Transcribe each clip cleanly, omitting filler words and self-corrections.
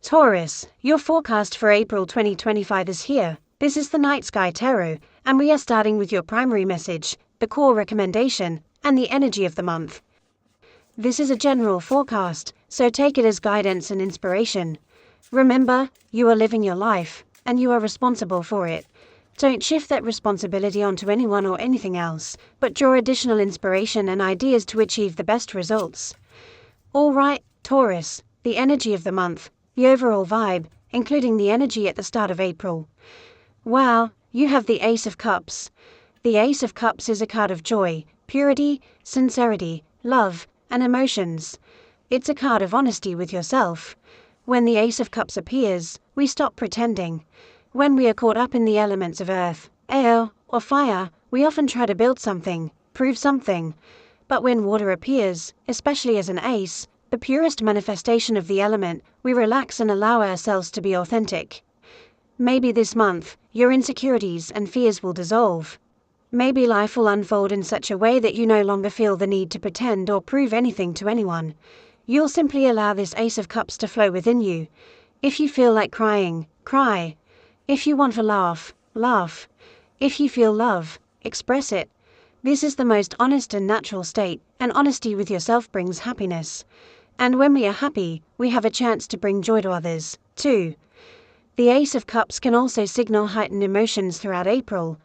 Taurus, your forecast for April 2025 is here. This is the Night Sky Tarot, and we are starting with your primary message, the core recommendation, and the energy of the month. This is a general forecast, so take it as guidance and inspiration. Remember, you are living your life, and you are responsible for it. Don't shift that responsibility onto anyone or anything else, but draw additional inspiration and ideas to achieve the best results. Alright, Taurus, the energy of the month, the overall vibe, including the energy at the start of April. Wow, you have the Ace of Cups. The Ace of Cups is a card of joy, purity, sincerity, love, and emotions. It's a card of honesty with yourself. When the Ace of Cups appears, we stop pretending. When we are caught up in the elements of earth, air, or fire, we often try to build something, prove something. But when water appears, especially as an ace, the purest manifestation of the element, we relax and allow ourselves to be authentic. Maybe this month, your insecurities and fears will dissolve. Maybe life will unfold in such a way that you no longer feel the need to pretend or prove anything to anyone. You'll simply allow this Ace of Cups to flow within you. If you feel like crying, cry. If you want to laugh, laugh. If you feel love, express it. This is the most honest and natural state, and honesty with yourself brings happiness. And when we are happy, we have a chance to bring joy to others, too. The Ace of Cups can also signal heightened emotions throughout April.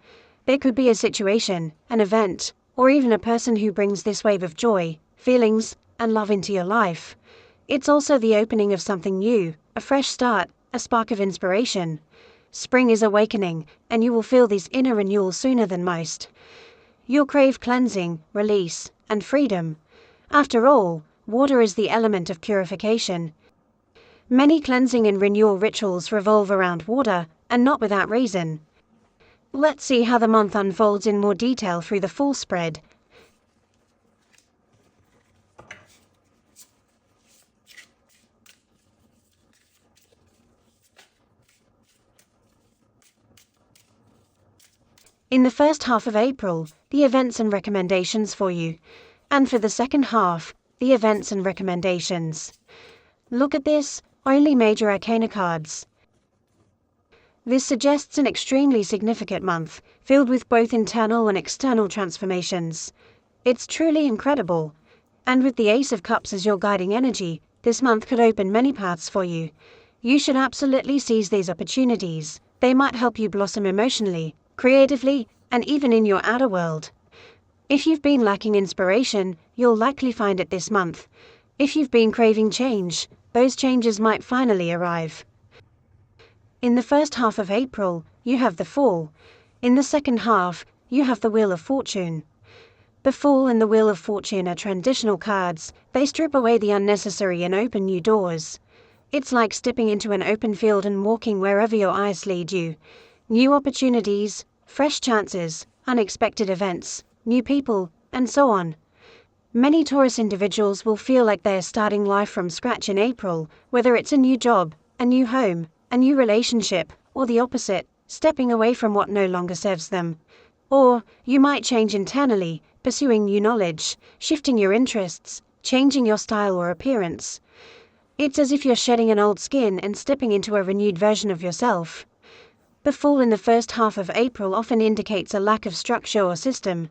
There could be a situation, an event, or even a person who brings this wave of joy, feelings, and love into your life. It's also the opening of something new, a fresh start, a spark of inspiration. Spring is awakening, and you will feel this inner renewal sooner than most. You'll crave cleansing, release, and freedom. After all, water is the element of purification. Many cleansing and renewal rituals revolve around water, and not without reason. Let's see how the month unfolds in more detail through the full spread. In the first half of April, the events and recommendations for you. And for the second half, the events and recommendations. Look at this, only major arcana cards. This suggests an extremely significant month, filled with both internal and external transformations. It's truly incredible. And with the Ace of Cups as your guiding energy, this month could open many paths for you. You should absolutely seize these opportunities. They might help you blossom emotionally, creatively, and even in your outer world. If you've been lacking inspiration, you'll likely find it this month. If you've been craving change, those changes might finally arrive. In the first half of April, you have the Fool. In the second half, you have the Wheel of Fortune. The Fool and the Wheel of Fortune are transitional cards. They strip away the unnecessary and open new doors. It's like stepping into an open field and walking wherever your eyes lead you. New opportunities, fresh chances, unexpected events, new people, and so on. Many Taurus individuals will feel like they are starting life from scratch in April, whether it's a new job, a new home, a new relationship, or the opposite, stepping away from what no longer serves them. Or, you might change internally, pursuing new knowledge, shifting your interests, changing your style or appearance. It's as if you're shedding an old skin and stepping into a renewed version of yourself. The Fool in the first half of April often indicates a lack of structure or system.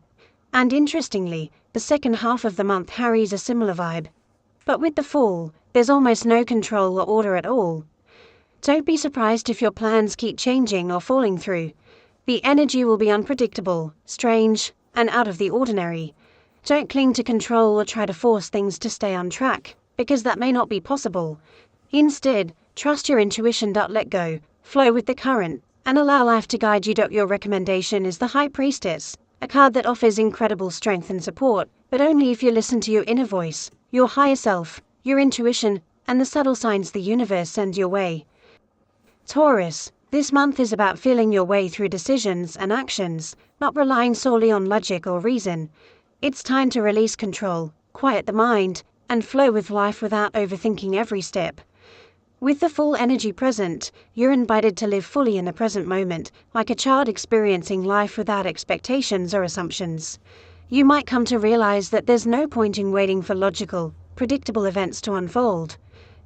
And interestingly, the second half of the month carries a similar vibe. But with the Fool, there's almost no control or order at all. Don't be surprised if your plans keep changing or falling through. The energy will be unpredictable, strange, and out of the ordinary. Don't cling to control or try to force things to stay on track, because that may not be possible. Instead, trust your intuition. Let go, flow with the current, and allow life to guide you. Your recommendation is the High Priestess, a card that offers incredible strength and support, but only if you listen to your inner voice, your higher self, your intuition, and the subtle signs the universe sends your way. Taurus, this month is about feeling your way through decisions and actions, not relying solely on logic or reason. It's time to release control, quiet the mind, and flow with life without overthinking every step. With the full energy present, you're invited to live fully in the present moment, like a child experiencing life without expectations or assumptions. You might come to realize that there's no point in waiting for logical, predictable events to unfold.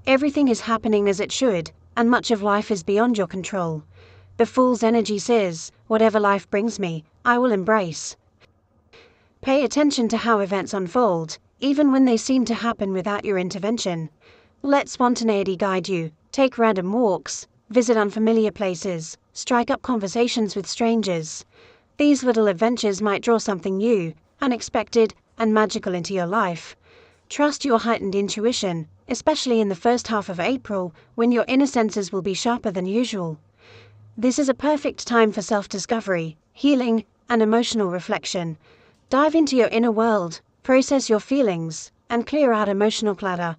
Everything is happening as it should, and much of life is beyond your control. The Fool's energy says, whatever life brings me, I will embrace. Pay attention to how events unfold, even when they seem to happen without your intervention. Let spontaneity guide you. Take random walks, visit unfamiliar places, strike up conversations with strangers. These little adventures might draw something new, unexpected, and magical into your life. Trust your heightened intuition, especially in the first half of April, when your inner senses will be sharper than usual. This is a perfect time for self-discovery, healing, and emotional reflection. Dive into your inner world, process your feelings, and clear out emotional clutter.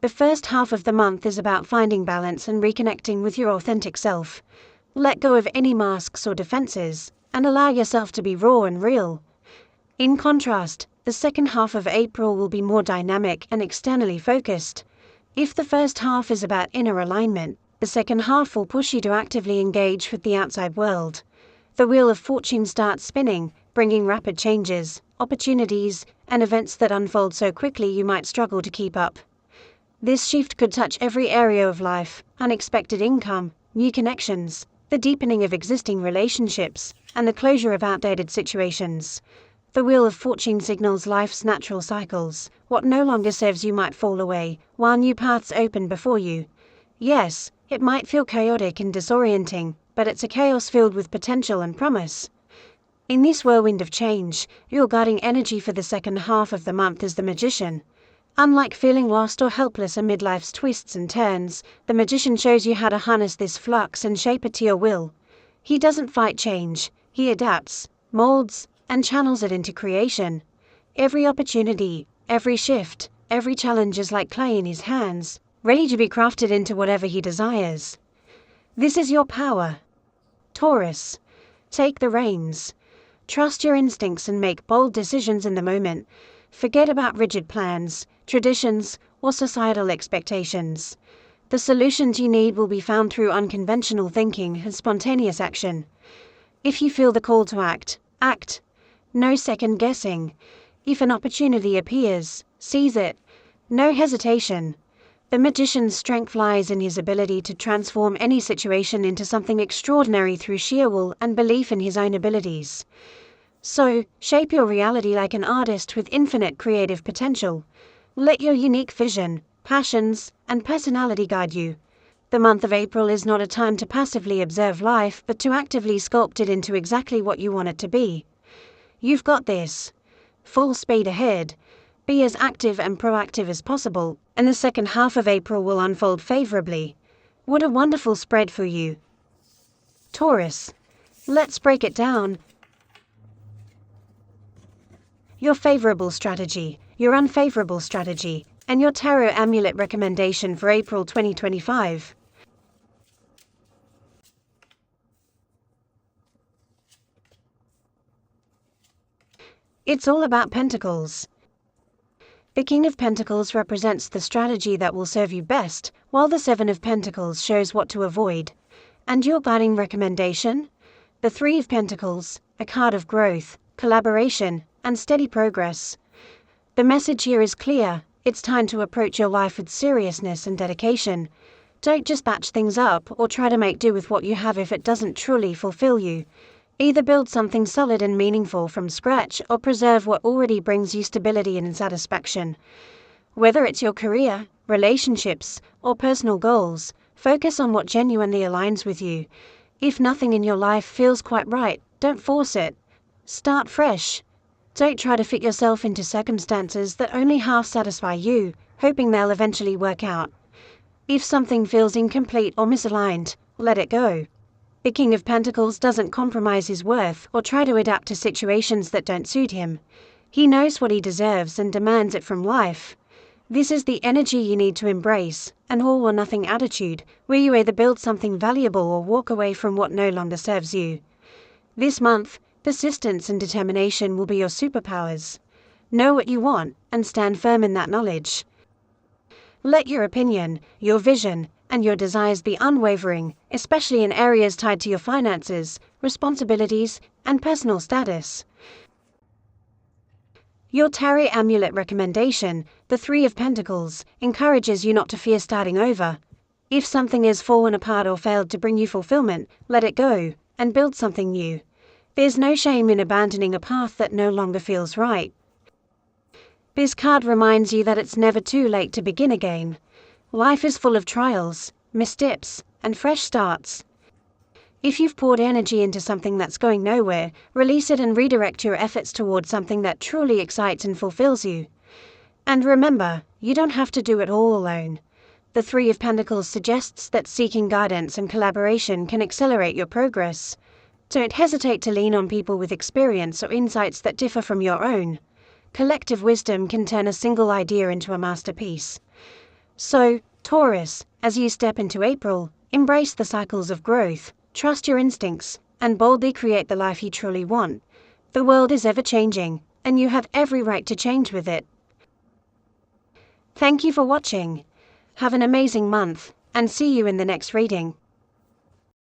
The first half of the month is about finding balance and reconnecting with your authentic self. Let go of any masks or defenses, and allow yourself to be raw and real. In contrast, the second half of April will be more dynamic and externally focused. If the first half is about inner alignment, the second half will push you to actively engage with the outside world. The wheel of fortune starts spinning, bringing rapid changes, opportunities, and events that unfold so quickly you might struggle to keep up. This shift could touch every area of life: unexpected income, new connections, the deepening of existing relationships, and the closure of outdated situations. The Wheel of Fortune signals life's natural cycles. What no longer serves you might fall away, while new paths open before you. Yes, it might feel chaotic and disorienting, but it's a chaos filled with potential and promise. In this whirlwind of change, your guiding energy for the second half of the month is the Magician. Unlike feeling lost or helpless amid life's twists and turns, the Magician shows you how to harness this flux and shape it to your will. He doesn't fight change, he adapts, molds, and channels it into creation. Every opportunity, every shift, every challenge is like clay in his hands, ready to be crafted into whatever he desires. This is your power. Taurus, take the reins. Trust your instincts and make bold decisions in the moment. Forget about rigid plans, traditions, or societal expectations. The solutions you need will be found through unconventional thinking and spontaneous action. If you feel the call to act, act. No second guessing. If an opportunity appears, seize it. No hesitation. The Magician's strength lies in his ability to transform any situation into something extraordinary through sheer will and belief in his own abilities. So, shape your reality like an artist with infinite creative potential. Let your unique vision, passions, and personality guide you. The month of April is not a time to passively observe life, but to actively sculpt it into exactly what you want it to be. You've got this. Full speed ahead. Be as active and proactive as possible, and the second half of April will unfold favorably. What a wonderful spread for you. Taurus, let's break it down. Your favorable strategy, your unfavorable strategy, and your tarot amulet recommendation for April 2025. It's all about Pentacles. The King of Pentacles represents the strategy that will serve you best, while the Seven of Pentacles shows what to avoid. And your guiding recommendation? The Three of Pentacles, a card of growth, collaboration, and steady progress. The message here is clear: it's time to approach your life with seriousness and dedication. Don't just batch things up or try to make do with what you have if it doesn't truly fulfill you. Either build something solid and meaningful from scratch or preserve what already brings you stability and satisfaction. Whether it's your career, relationships, or personal goals, focus on what genuinely aligns with you. If nothing in your life feels quite right, don't force it. Start fresh. Don't try to fit yourself into circumstances that only half satisfy you, hoping they'll eventually work out. If something feels incomplete or misaligned, let it go. The King of Pentacles doesn't compromise his worth or try to adapt to situations that don't suit him. He knows what he deserves and demands it from life. This is the energy you need to embrace, an all or nothing attitude, where you either build something valuable or walk away from what no longer serves you. This month, persistence and determination will be your superpowers. Know what you want and stand firm in that knowledge. Let your opinion, your vision, and your desires be unwavering, especially in areas tied to your finances, responsibilities, and personal status. Your tarot amulet recommendation, the Three of Pentacles, encourages you not to fear starting over. If something has fallen apart or failed to bring you fulfillment, let it go, and build something new. There's no shame in abandoning a path that no longer feels right. This card reminds you that it's never too late to begin again. Life is full of trials, missteps, and fresh starts. If you've poured energy into something that's going nowhere, release it and redirect your efforts towards something that truly excites and fulfills you. And remember, you don't have to do it all alone. The Three of Pentacles suggests that seeking guidance and collaboration can accelerate your progress. Don't hesitate to lean on people with experience or insights that differ from your own. Collective wisdom can turn a single idea into a masterpiece. So, Taurus, as you step into April, embrace the cycles of growth, trust your instincts, and boldly create the life you truly want. The world is ever changing, and you have every right to change with it. Thank you for watching. Have an amazing month, and see you in the next reading.